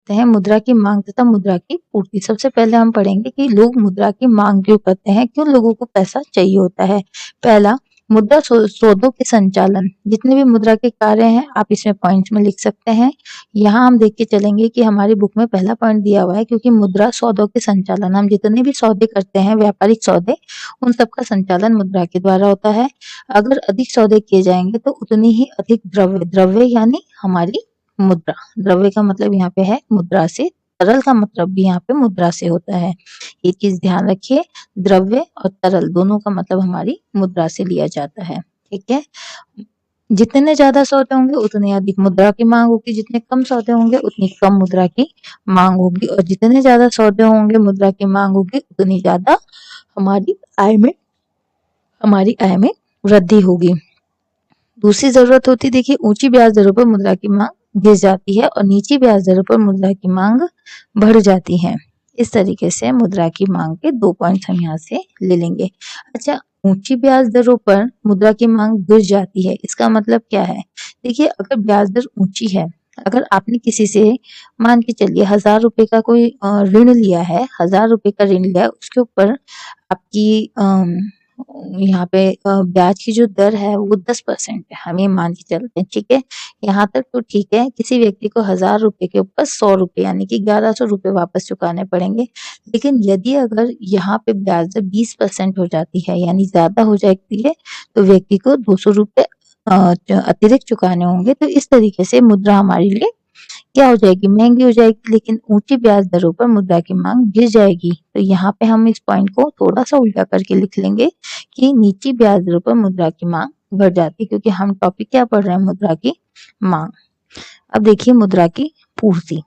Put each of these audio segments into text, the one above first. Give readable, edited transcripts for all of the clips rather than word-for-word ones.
करते हैं मुद्रा की मांग तथा मुद्रा की पूर्ति। सबसे पहले हम पढ़ेंगे कि लोग मुद्रा की मांग क्यों करते हैं, क्यों लोगों को पैसा चाहिए होता है। पहला, मुद्रा स्रोतों के संचालन। जितने भी मुद्रा के कार्य हैं आप इसमें पॉइंट्स में लिख सकते हैं। यहाँ हम देख के चलेंगे कि हमारी बुक में पहला पॉइंट दिया हुआ है, क्योंकि मुद्रा सौदों के संचालन, हम जितने भी सौदे करते हैं व्यापारिक सौदे, उन सबका संचालन मुद्रा के द्वारा होता है। अगर अधिक सौदे किए जाएंगे तो उतनी ही अधिक द्रव्य, द्रव्य यानी हमारी मुद्रा, द्रव्य का मतलब यहाँ पे है मुद्रा से, तरल का मतलब भी यहाँ पे मुद्रा से होता है। ये चीज ध्यान रखिए, द्रव्य और तरल दोनों का मतलब हमारी मुद्रा से लिया जाता है। ठीक है, जितने ज्यादा सौदे होंगे उतनी अधिक मुद्रा की मांग होगी, जितने कम सौदे होंगे उतनी कम मुद्रा की मांग होगी, और जितने ज्यादा सौदे होंगे मुद्रा की मांग होगी उतनी ज्यादा हमारी आय में वृद्धि होगी। दूसरी जरूरत होती, देखिए, ऊंची ब्याज दरों पर मुद्रा की मांग गिर जाती है और नीची ब्याज दरों पर मुद्रा की मांग बढ़ जाती है। इस तरीके से मुद्रा की मांग के 2 पॉइंट्स हम यहाँ से ले लेंगे। अच्छा, ऊंची ब्याज दरों पर मुद्रा की मांग गिर जाती है, इसका मतलब क्या है? देखिए, अगर ब्याज दर ऊंची है, अगर आपने किसी से मान के चलिए 1000 रुपए का कोई ऋण लिया है, 1000 रुपए का ऋण लिया है, उसके ऊपर आपकी यहाँ पे ब्याज की जो दर है वो 10% है, हम ये मान के चलते हैं। ठीक है, यहाँ तक तो ठीक है। किसी व्यक्ति को 1000 रुपए के ऊपर 100 रुपए यानी कि 1100 रुपए वापस चुकाने पड़ेंगे। लेकिन यदि अगर यहाँ पे ब्याज दर 20% हो जाती है यानी ज्यादा हो जाती है, तो व्यक्ति को 200 रुपए अतिरिक्त चुकाने होंगे। तो इस तरीके से मुद्रा हमारे लिए क्या हो जाएगी? महंगी हो जाएगी, लेकिन ऊंची ब्याज दरों पर मुद्रा की मांग गिर जाएगी। तो यहाँ पे हम इस पॉइंट को थोड़ा सा उल्टा करके लिख लेंगे कि नीची ब्याज दरों पर मुद्रा की मांग बढ़ जाती है, क्योंकि हम टॉपिक क्या पढ़ रहे हैं? मुद्रा की मांग। अब देखिए मुद्रा की पूर्ति।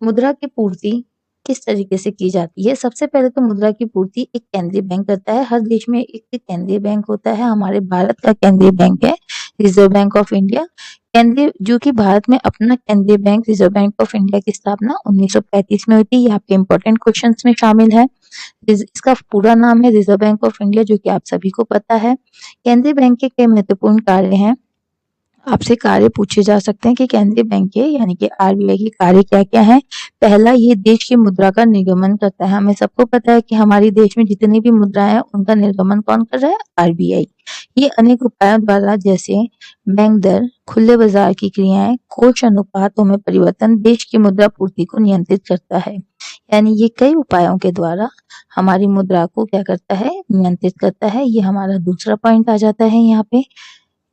मुद्रा की पूर्ति किस तरीके से की जाती है? सबसे पहले तो मुद्रा की पूर्ति एक केंद्रीय बैंक करता है। हर देश में एक केंद्रीय बैंक होता है। हमारे भारत का केंद्रीय बैंक है रिजर्व बैंक ऑफ इंडिया। केंद्रीय, जो कि भारत में अपना केंद्रीय bank reserve bank of India की स्थापना 1935 में हुई थी। ये आपके इंपॉर्टेंट क्वेश्चंस में शामिल है। इसका पूरा नाम है रिजर्व बैंक ऑफ इंडिया, जो कि आप सभी को पता है। केंद्रीय बैंक के कई महत्वपूर्ण कार्य हैं। आपसे कार्य पूछे जा सकते हैं कि केंद्रीय बैंक के यानी कि आरबीआई के कार्य क्या क्या है। पहला, ये देश की मुद्रा का निर्गमन करता है। हमें सबको पता है कि हमारे देश में जितनी भी मुद्राएं हैं उनका निर्गमन कौन कर रहा है? आरबीआई। ये अनेक उपायों द्वारा, जैसे बैंक दर, खुले बाजार की क्रियाएं, कोष अनुपातों में परिवर्तन, देश की मुद्रा पूर्ति को नियंत्रित करता है। यानी ये कई उपायों के द्वारा हमारी मुद्रा को क्या करता है? नियंत्रित करता है। ये हमारा दूसरा पॉइंट आ जाता है यहाँ पे।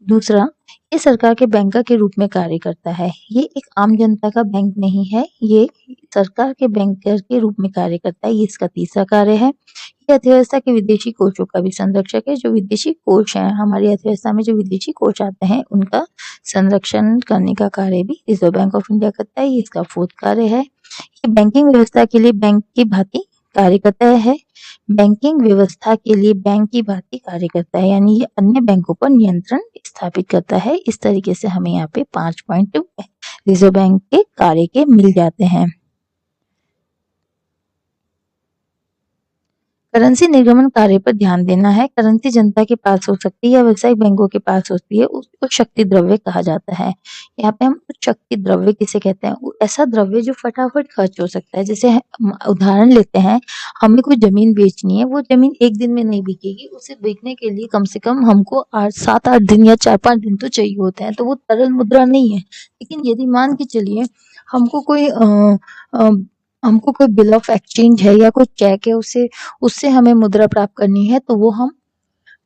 दूसरा, ये सरकार के बैंकर के रूप में कार्य करता है। ये एक आम जनता का बैंक नहीं है, ये सरकार के बैंकर के रूप में कार्य करता है। ये इसका तीसरा कार्य है। ये अर्थव्यवस्था के विदेशी कोषों का भी संरक्षक है। जो विदेशी कोष हैं, हमारी अर्थव्यवस्था में जो विदेशी कोष आते हैं उनका संरक्षण करने का कार्य भी रिजर्व बैंक ऑफ इंडिया करता है। ये इसका फोर्थ कार्य है। ये बैंकिंग व्यवस्था के लिए बैंक की भांति कार्य करता है। बैंकिंग व्यवस्था के लिए बैंक की भांति कार्य करता है, यानी ये अन्य बैंकों पर नियंत्रण स्थापित करता है। इस तरीके से हमें यहाँ पे 5 पॉइंट रिजर्व बैंक के कार्य के मिल जाते हैं। करेंसी निर्गमन कार्य पर ध्यान देना है। करेंसी जनता के पास हो सकती है या व्यावसायिक बैंकों के पास होती है, उसको शक्ति द्रव्य कहा जाता है। यहाँ पे हम शक्ति द्रव्य किसे कहते हैं? ऐसा द्रव्य जो फटाफट खर्च हो सकता है। जैसे उदाहरण लेते हैं, हमें कोई जमीन बेचनी है, वो जमीन एक दिन में नहीं बिकेगी, उसे बेचने के लिए कम से कम हमको 7-8 दिन या 4-5 दिन तो चाहिए होते हैं। तो वो तरल मुद्रा नहीं है। लेकिन यदि मान के चलिए हमको कोई हमको कोई बिल ऑफ एक्सचेंज है या कोई चेक है, उससे हमें मुद्रा प्राप्त करनी है, तो वो हम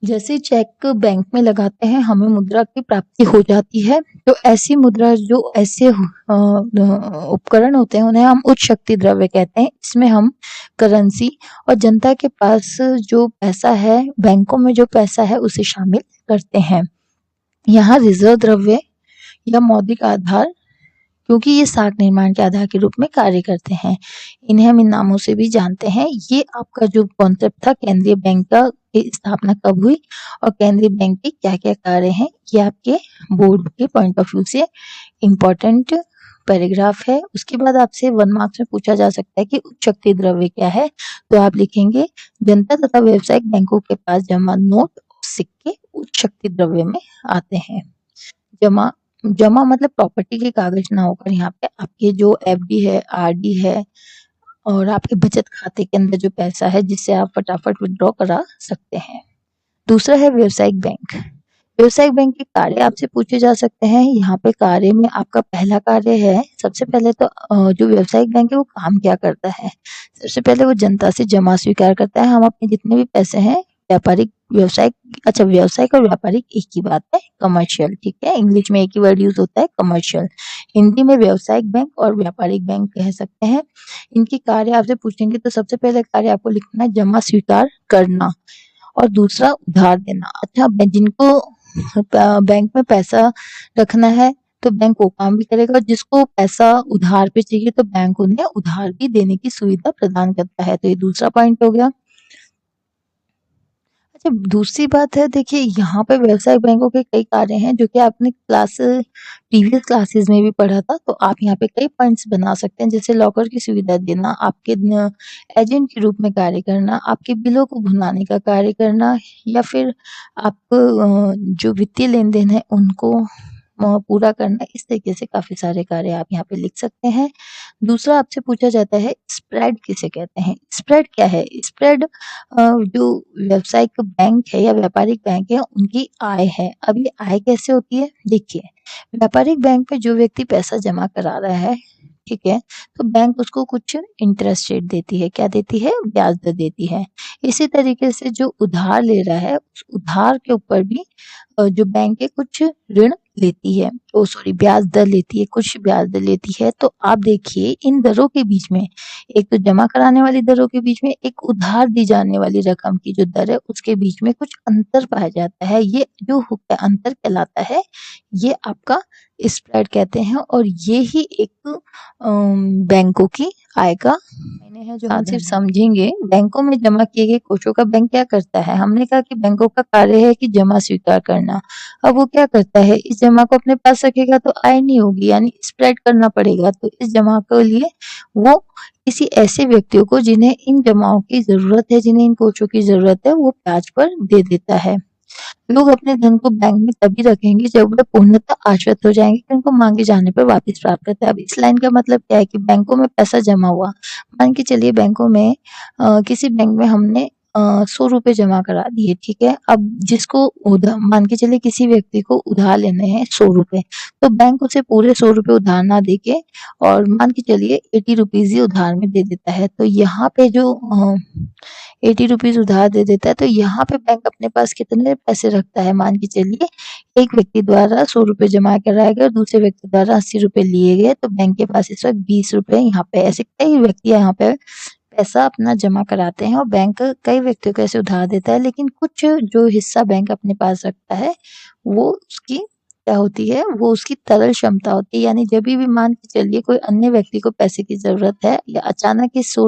जैसे चेक बैंक में लगाते हैं हमें मुद्रा की प्राप्ति हो जाती है। तो ऐसी मुद्रा, जो ऐसे उपकरण होते हैं, उन्हें हम उच्च शक्ति द्रव्य कहते हैं। इसमें हम करेंसी और जनता के पास जो पैसा है, बैंकों में जो पैसा है, उसे शामिल करते हैं। यहाँ रिजर्व द्रव्य या मौद्रिक आधार, क्योंकि ये साख निर्माण के आधार के रूप में कार्य करते हैं, इन्हें हम इन नामों से भी जानते हैं। ये आपका जो कॉन्सेप्ट था केंद्रीय बैंक का, स्थापना कब हुई और केंद्रीय बैंक के क्या क्या कार्य हैं, ये आपके बोर्ड के पॉइंट ऑफ व्यू से इम्पोर्टेंट पैराग्राफ है। उसके बाद आपसे 1 मार्क्स में पूछा जा सकता है कि उच्च शक्ति द्रव्य क्या है। तो आप लिखेंगे, जनता तथा व्यावसायिक बैंकों के पास जमा नोट और सिक्के उच्च शक्ति द्रव्य में आते हैं। जमा जमा मतलब प्रॉपर्टी के कागज ना होकर यहाँ पे आपके जो एफडी है, आरडी है और आपके बचत खाते के अंदर जो पैसा है जिससे आप फटाफट विथड्रॉ करा सकते हैं। दूसरा है व्यावसायिक बैंक। व्यावसायिक बैंक के कार्य आपसे पूछे जा सकते हैं। यहाँ पे कार्य में आपका पहला कार्य है, सबसे पहले तो जो व्यावसायिक बैंक है वो काम क्या करता है? सबसे पहले वो जनता से जमा स्वीकार करता है। हम अपने जितने भी पैसे हैं व्यापारिक व्यावसायिक अच्छा व्यावसायिक और व्यापारिक एक ही बात है, कमर्शियल, ठीक है। इंग्लिश में एक ही वर्ड यूज होता है, कमर्शियल। हिंदी में व्यावसायिक बैंक और व्यापारिक बैंक कह सकते हैं। इनके कार्य आपसे पूछेंगे तो सबसे पहले कार्य आपको लिखना है जमा स्वीकार करना और दूसरा उधार देना। अच्छा, जिनको बैंक में पैसा रखना है तो बैंक वो काम भी करेगा और जिसको पैसा उधार पे चाहिए तो बैंक उन्हें उधार भी देने की सुविधा प्रदान करता है। तो ये दूसरा पॉइंट हो गया। अच्छा, दूसरी बात है, देखिए यहाँ पे व्यवसायिक बैंकों के कई कार्य हैं जो कि आपने प्रीवियस क्लासेस में भी पढ़ा था। तो आप यहाँ पे कई पॉइंट्स बना सकते हैं, जैसे लॉकर की सुविधा देना, आपके एजेंट के रूप में कार्य करना, आपके बिलों को भुनाने का कार्य करना या फिर आप जो वित्तीय लेन देन है उनको पूरा करना। इस तरीके से काफी सारे कार्य आप यहाँ पे लिख सकते हैं। दूसरा आपसे पूछा जाता है स्प्रेड किसे कहते हैं? स्प्रेड क्या है? स्प्रेड जो व्यावसायिक बैंक है या व्यापारिक बैंक है उनकी आय है। अब ये आय कैसे होती है? देखिए, व्यापारिक बैंक पे जो व्यक्ति पैसा जमा करा रहा है, ठीक है, तो बैंक उसको कुछ इंटरेस्ट रेट देती है। क्या देती है? ब्याज दर देती है। इसी तरीके से जो उधार ले रहा है उस उधार के ऊपर भी जो बैंक है कुछ ऋण लेती है, ओ सॉरी ब्याज दर लेती है, कुछ ब्याज दर लेती है। तो आप देखिए इन दरों के बीच में, एक तो जमा कराने वाली दरों के बीच में, एक उधार दी जाने वाली रकम की जो दर है उसके बीच में कुछ अंतर पाया जाता है। ये जो अंतर कहलाता है, ये आपका स्प्रेड कहते हैं और ये ही एक बैंकों की आय का मायने है जो हम सिर्फ समझेंगे। बैंकों में जमा किए गए कोषों का बैंक क्या करता है? हमने कहा कि बैंकों का कार्य है कि जमा स्वीकार करना। अब वो क्या करता है? इस जमा को अपने पास रखेगा तो आय नहीं होगी, यानी स्प्रेड करना पड़ेगा। तो इस जमा के लिए वो किसी ऐसे व्यक्तियों को जिन्हें इन जमाओं की जरूरत है, जिन्हें इन कोषों की जरूरत है, वो ब्याज पर दे देता है। लोग अपने धन को बैंक में तभी रखेंगे जब वे पूर्णतः आश्वस्त हो जाएंगे कि उनको मांगे जाने पर वापस प्राप्त करते हैं। अब इस लाइन का मतलब क्या है कि बैंकों में पैसा जमा हुआ, मान के चलिए बैंकों में किसी बैंक में हमने 100 रुपए जमा करा दिए, ठीक है। अब जिसको उधार, मान के चलिए किसी व्यक्ति को उधार लेने हैं 100 रुपए, तो बैंक उसे पूरे 100 रुपए उधार ना देके और मान के चलिए 80 रुपीज ही उधार में दे देता है। तो यहाँ पे जो 80 रुपीज उधार दे देता है, तो यहाँ पे बैंक अपने पास कितने पैसे रखता है? मान के चलिए एक व्यक्ति द्वारा 100 रुपए जमा कराए गए और दूसरे व्यक्ति द्वारा 80 रुपए लिए गए, तो बैंक के पास इस वक्त 20 रुपए यहाँ पे, ऐसे कई व्यक्ति यहाँ पे पैसा अपना जमा कराते हैं और बैंक कई व्यक्तियों को ऐसे उधार देता है। लेकिन कुछ जो हिस्सा बैंक अपने पास रखता है वो उसकी क्या होती है? वो उसकी तरल क्षमता होती है। यानी जब भी मान के चलिए कोई अन्य व्यक्ति को पैसे की जरूरत है या अचानक ही 100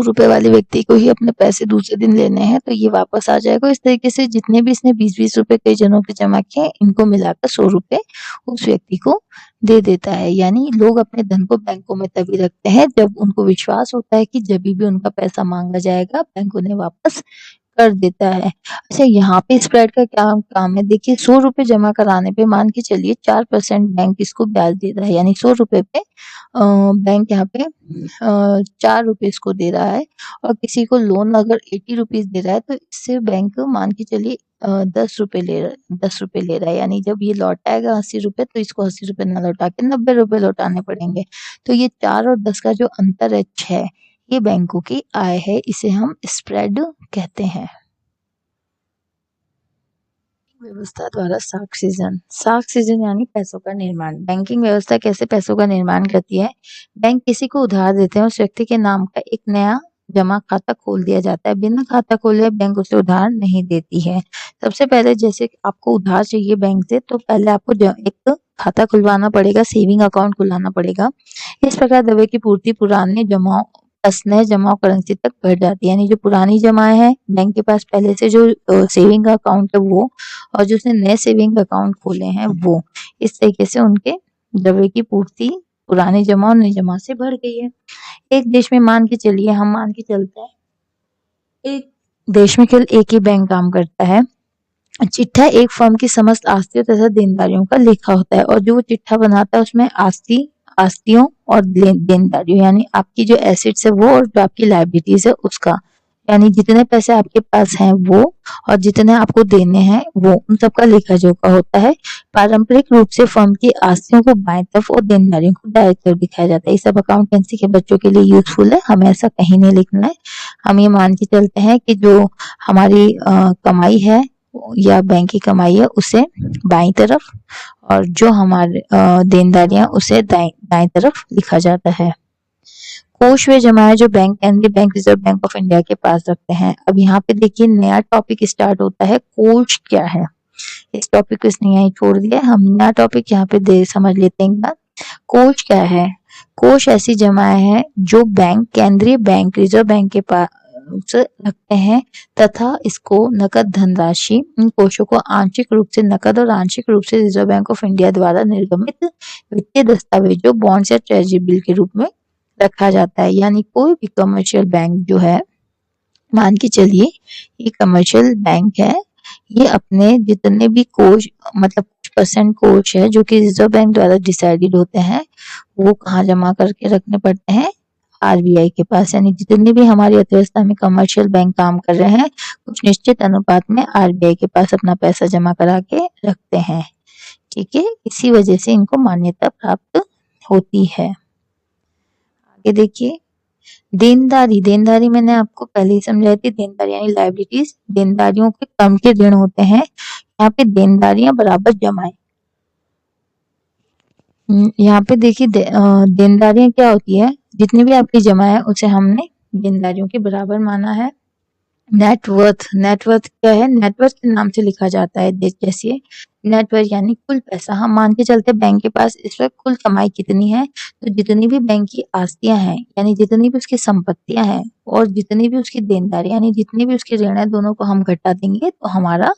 रुपए वाले व्यक्ति को ही अपने पैसे दूसरे दिन लेने हैं, तो ये वापस आ जाएगा। इस तरीके से जितने भी इसने 20-20 रुपए कई जनों के जमा किए, इनको मिलाकर 100 रुपए उस व्यक्ति को दे देता है। यानी लोग अपने धन को बैंकों में तभी रखते हैं जब उनको विश्वास होता है कि जब भी उनका पैसा मांगा जाएगा बैंक उन्हें वापस कर देता है। अच्छा, यहाँ पे स्प्रेड का क्या काम है? देखिए 100 रुपए जमा कराने पे मान के चलिए 4% बैंक इसको ब्याज दे रहा है, यानी 100 रुपए पे बैंक यहाँ पे 4 रुपए इसको दे रहा है। और किसी को लोन अगर 80 रुपीज दे रहा है तो इससे बैंक मान के चलिए 10 रुपए ले रहा है, यानी जब ये लौटाएगा 80 रुपए तो इसको 80 रुपए ना लौटा के 90 रुपए लौटाने पड़ेंगे। तो ये 4 और 10 का जो अंतर है 6, ये बैंकों की आय है, इसे हम स्प्रेड कहते हैं। व्यवस्था द्वारा साख सृजन यानी पैसों का निर्माण। बैंकिंग व्यवस्था कैसे पैसों का निर्माण करती है? बैंक किसी को उधार देते हैं, उस व्यक्ति के नाम का एक नया जमा खाता खोल दिया जाता है। बिना खाता खोले बैंक उसे उधार नहीं देती है। सबसे पहले जैसे आपको उधार चाहिए बैंक से, तो पहले आपको एक खाता खुलवाना पड़ेगा, सेविंग अकाउंट खुलाना पड़ेगा। इस प्रकार दवे की पूर्ति पुराने जमाओं नए जमाओ करेंसी तक बढ़ जाती है। यानी जो पुरानी जमाएं हैं बैंक के पास पहले से जो सेविंग अकाउंट है वो, और जो उसने नए सेविंग अकाउंट खोले हैं वो, इस तरीके से उनके द्रव्य की पूर्ति पुराने जमा और नए जमा से बढ़ गई है। एक देश में मान के चलिए, हम मान के चलते हैं एक देश में केवल एक ही बैंक काम करता है, चिट्ठा एक फर्म की समस्त आस्तियों तथा देनदारियों का लेखा होता है और जो वो चिट्ठा बनाता है उसमें आस्तियों और देनदारियों यानी आपकी जो एसेट्स है वो और जो आपकी लायबिलिटीज है उसका, यानी जितने पैसे आपके पास हैं वो और जितने आपको देने हैं वो, उन सबका लेखा जोखा होता है। पारंपरिक रूप से फर्म की आस्तियों को बाएं तरफ और देनदारियों को दाएं तरफ दिखाया जाता है। ये सब अकाउंटेंसी के बच्चों के लिए यूजफुल है, हमें ऐसा कहीं नहीं लिखना है। हम ये मान के चलते हैं कि जो हमारी कमाई है या बैंक की कमाई है उसे बाईं तरफ और जो हमारे देनदारियां उसे दाएं तरफ लिखा जाता है। कोष वे जमा है जो बैंक केंद्रीय bank reserve bank of India के पास रखते हैं। अब यहाँ पे देखिए नया टॉपिक स्टार्ट होता है, कोष क्या है। इस टॉपिक को इसने यहीं छोड़ दिया, हम नया टॉपिक यहाँ पे दे समझ लेते हैं एक बार। कोष क्या है? कोष ऐसी जमाएं हैं जो बैंक केंद्रीय बैंक रिजर्व बैंक के पास रखते हैं तथा इसको नकद धनराशि, इन कोषों को आंशिक रूप से नकद और आंशिक रूप से रिजर्व बैंक ऑफ इंडिया द्वारा निर्गमित वित्तीय दस्तावेजों बॉन्ड्स या ट्रेजरी बिल के रूप में रखा जाता है। यानी कोई भी कमर्शियल बैंक जो है, मान के चलिए ये कमर्शियल बैंक है, ये अपने जितने भी कोष मतलब कुछ परसेंट कोष है जो कि रिजर्व बैंक द्वारा डिसाइडेड होते हैं, वो कहाँ जमा करके रखने पड़ते हैं? आरबीआई के पास। यानी जितने भी हमारी अर्थव्यवस्था में कमर्शियल बैंक काम कर रहे हैं कुछ निश्चित अनुपात में आरबीआई के पास अपना पैसा जमा करा के रखते हैं। ठीक है, इसी वजह से इनको मान्यता प्राप्त होती है। आगे देखिए, देनदारी मैंने आपको पहले ही समझाई थी। देनदारी यानी लायबिलिटीज, देनदारियों के क्रम के ऋण होते हैं। यहाँ पे देनदारियां बराबर जमाएं। यहाँ पे देखिए देनदारियां क्या होती है, जितनी भी आपकी जमा है उसे हमने देनदारियों के बराबर माना है। नेटवर्थ क्या है? नेटवर्थ के नाम से लिखा जाता है। जैसे नेटवर्थ यानी कुल पैसा। हम मान के चलते बैंक के पास इस वक्त कुल कमाई कितनी है, तो जितनी भी बैंक की आस्तियां हैं यानी जितनी भी उसकी संपत्तियां हैं और जितनी भी उसकी देनदारी यानी जितनी भी उसकी ऋण है, दोनों को हम घटा देंगे तो हमारा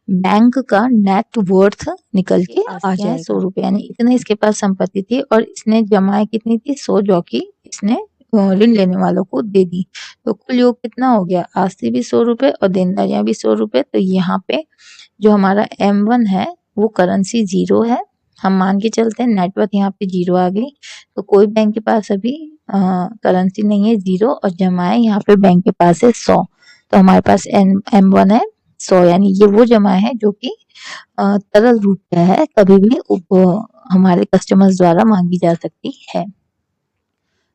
बैंक का नेटवर्थ निकल के आ जाएगा 100 रुपए। यानी इतने इसके पास संपत्ति थी और इसने जमाएं कितनी थी? 100, जो कि इसने ऋण लेने वालों को दे दी। तो कुल योग कितना हो गया? आस्ती भी 100 रुपए और देनदारियां भी 100 रुपए। तो यहाँ पे जो हमारा M1 है वो करेंसी 0 है। हम मान के चलते हैं नेटवर्थ यहाँ पे 0 आ गई, तो कोई बैंक के पास अभी करेंसी नहीं है 0 और जमाएं यहाँ पे बैंक के पास है 100। तो हमारे पास M1 है 100, यानी ये वो जमा है जो कि तरल रूप में है, कभी भी हमारे कस्टमर्स द्वारा मांगी जा सकती है।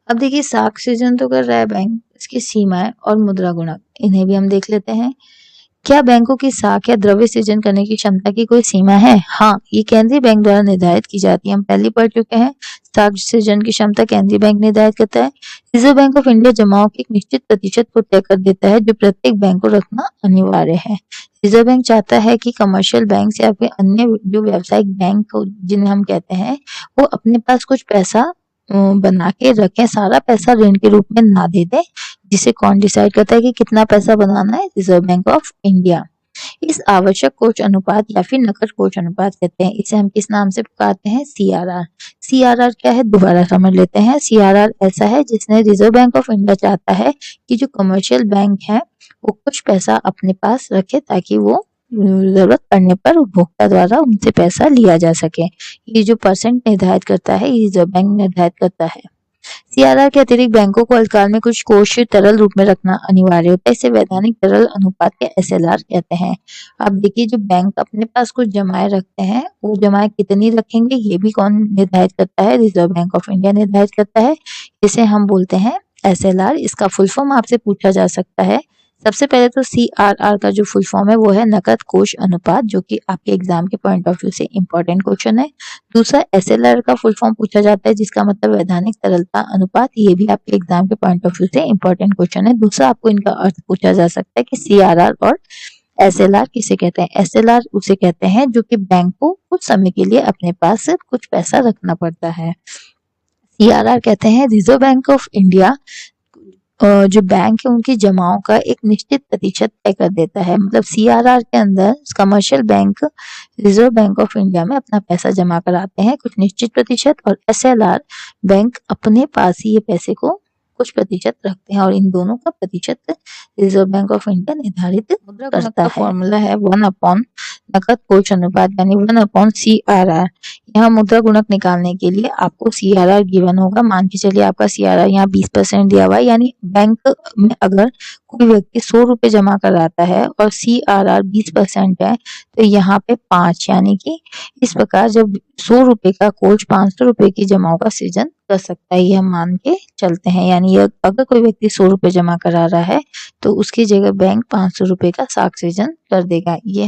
अब देखिए साख सृजन तो कर रहा है बैंक, इसकी सीमाएं और मुद्रा गुणक इन्हें भी हम देख लेते हैं। क्या बैंकों की साख या द्रव्य सृजन करने की क्षमता की कोई सीमा है? हाँ, ये केंद्रीय बैंक द्वारा निर्धारित की जाती है। हम पहले पढ़ चुके हैं, साख सृजन की क्षमता केंद्रीय बैंक निर्धारित करता है। रिजर्व बैंक ऑफ इंडिया जमाओं के एक निश्चित प्रतिशत को तय कर देता है जो प्रत्येक बैंक को रखना अनिवार्य है। रिजर्व बैंक चाहता है कि कमर्शियल बैंक या फिर अन्य जो व्यावसायिक बैंक जिन्हें हम कहते हैं, वो अपने पास कुछ पैसा बना के रखें, सारा पैसा ऋण के रूप में ना दे दे। जिसे कौन डिसाइड करता है कि कितना पैसा बनाना है? Reserve bank of India. इस आवश्यक कोष अनुपात या फिर नकद कोष अनुपात कहते हैं। इसे हम किस नाम से पुकारते हैं? CRR। CRR क्या है? दोबारा समझ लेते हैं। CRR ऐसा है जिसने रिजर्व बैंक ऑफ इंडिया चाहता है कि जो कमर्शियल बैंक है वो कुछ पैसा अपने पास रखे ताकि वो जरूरत पड़ने पर उपभोक्ता द्वारा उनसे पैसा लिया जा सके। ये जो परसेंट निर्धारित करता है ये रिजर्व बैंक निर्धारित करता है। CRR के अतिरिक्त बैंकों को अल्पकाल में कुछ कोष तरल रूप में रखना अनिवार्य होता है। इसे वैधानिक तरल अनुपात या SLR कहते हैं। अब देखिए जो बैंक अपने पास कुछ जमाएं रखते हैं वो जमाएं कितनी रखेंगे ये भी कौन निर्धारित करता है? रिजर्व बैंक ऑफ इंडिया निर्धारित करता है। इसे हम बोलते हैं SLR। इसका फुल फॉर्म आपसे पूछा जा सकता है। सबसे पहले तो CRR का जो फुल फॉर्म है वो है नकद कोष अनुपात, जो कि आपके एग्जाम के पॉइंट ऑफ व्यू से इंपॉर्टेंट क्वेश्चन है। दूसरा SLR का फुल फॉर्म पूछा जाता है जिसका मतलब वैधानिक तरलता अनुपात, ये भी आपके एग्जाम के पॉइंट ऑफ व्यू से इंपॉर्टेंट क्वेश्चन है। दूसरा आपको इनका अर्थ पूछा जा सकता है कि CRR और SLR किसे कहते हैं? SLR उसे कहते हैं जो कि बैंक को कुछ समय के लिए अपने पास कुछ पैसा रखना पड़ता है। CRR कहते हैं रिजर्व बैंक ऑफ इंडिया जो बैंक है उनकी जमाओं का एक निश्चित प्रतिशत तय कर देता है। मतलब CRR के अंदर commercial bank reserve bank of India में अपना पैसा जमा कराते हैं कुछ निश्चित प्रतिशत, और SLR बैंक अपने पास ही ये पैसे को कुछ प्रतिशत रखते हैं और इन दोनों का प्रतिशत रिजर्व बैंक ऑफ इंडिया निर्धारित करता है। फॉर्मूला है 1/, नकद कोष अनुपात यानी 1/CRR। यहाँ मुद्रा गुणक निकालने के लिए आपको CRR गिवन होगा। मान के चलिए आपका CRR यहाँ 20% दिया हुआ है, यानी बैंक में अगर कोई व्यक्ति 100 रुपए जमा कराता है और CRR 20% है तो यहाँ पे 5, यानी कि इस प्रकार जब 100 रुपए का कोष 500 रुपए की जमाओं का सृजन कर सकता है, यह मान के चलते हैं। यानी अगर कोई व्यक्ति 100 रुपए जमा करा रहा है तो उसकी जगह बैंक 500 रुपए का साख सृजन कर देगा। ये